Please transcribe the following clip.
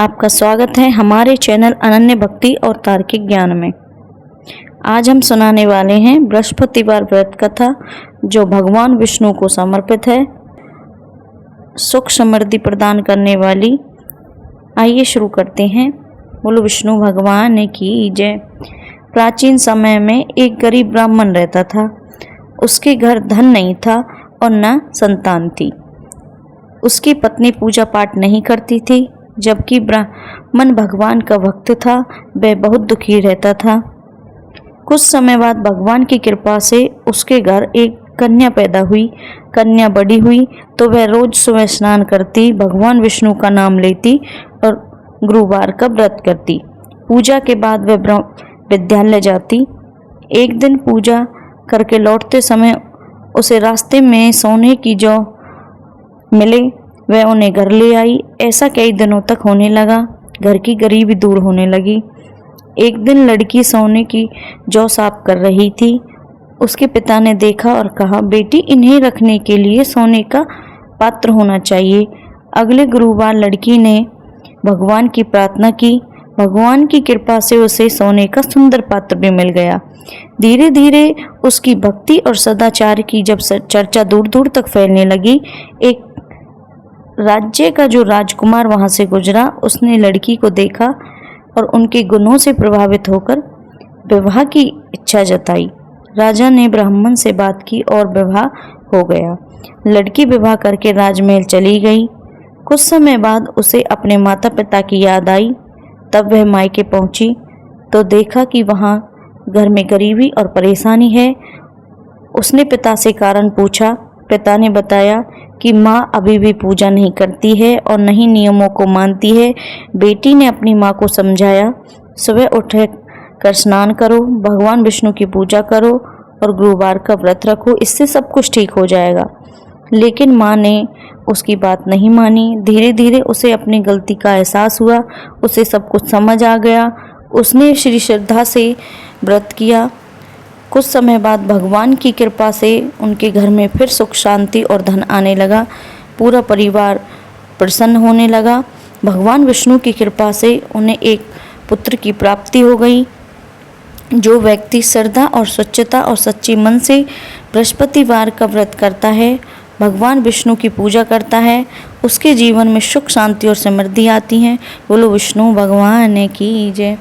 आपका स्वागत है हमारे चैनल अनन्य भक्ति और तार्किक ज्ञान में। आज हम सुनाने वाले हैं बृहस्पतिवार व्रत कथा जो भगवान विष्णु को समर्पित है, सुख समृद्धि प्रदान करने वाली। आइए शुरू करते हैं। बोलो विष्णु भगवान की जय। प्राचीन समय में एक गरीब ब्राह्मण रहता था। उसके घर धन नहीं था और न संतान थी। उसकी पत्नी पूजा पाठ नहीं करती थी, जबकि ब्राह्मण भगवान का भक्त था। वह बहुत दुखी रहता था। कुछ समय बाद भगवान की कृपा से उसके घर एक कन्या पैदा हुई। कन्या बड़ी हुई तो वह रोज सुबह स्नान करती, भगवान विष्णु का नाम लेती और गुरुवार का व्रत करती। पूजा के बाद वह विद्यालय जाती। एक दिन पूजा करके लौटते समय उसे रास्ते में सोने की जौ मिले। वह उन्हें घर ले आई। ऐसा कई दिनों तक होने लगा। घर की गरीबी दूर होने लगी। एक दिन लड़की सोने की जौ साफ कर रही थी। उसके पिता ने देखा और कहा, बेटी, इन्हें रखने के लिए सोने का पात्र होना चाहिए। अगले गुरुवार लड़की ने भगवान की प्रार्थना की। भगवान की कृपा से उसे सोने का सुंदर पात्र भी मिल गया। धीरे धीरे उसकी भक्ति और सदाचार की जब चर्चा दूर दूर तक फैलने लगी, एक राज्य का जो राजकुमार वहां से गुजरा, उसने लड़की को देखा और उनके गुणों से प्रभावित होकर विवाह की इच्छा जताई। राजा ने ब्राह्मण से बात की और विवाह हो गया। लड़की विवाह करके राजमहल चली गई। कुछ समय बाद उसे अपने माता पिता की याद आई। तब वह मायके पहुंची तो देखा कि वहां घर में गरीबी और परेशानी है। उसने पिता से कारण पूछा। पिता ने बताया कि माँ अभी भी पूजा नहीं करती है और नहीं नियमों को मानती है। बेटी ने अपनी माँ को समझाया, सुबह उठ कर स्नान करो, भगवान विष्णु की पूजा करो और गुरुवार का व्रत रखो, इससे सब कुछ ठीक हो जाएगा। लेकिन माँ ने उसकी बात नहीं मानी। धीरे धीरे उसे अपनी गलती का एहसास हुआ। उसे सब कुछ समझ आ गया। उसने श्री श्रद्धा से व्रत किया। कुछ समय बाद भगवान की कृपा से उनके घर में फिर सुख शांति और धन आने लगा। पूरा परिवार प्रसन्न होने लगा। भगवान विष्णु की कृपा से उन्हें एक पुत्र की प्राप्ति हो गई। जो व्यक्ति श्रद्धा और स्वच्छता और सच्चे मन से बृहस्पतिवार का व्रत करता है, भगवान विष्णु की पूजा करता है, उसके जीवन में सुख शांति और समृद्धि आती है। बोलो विष्णु भगवान की जय।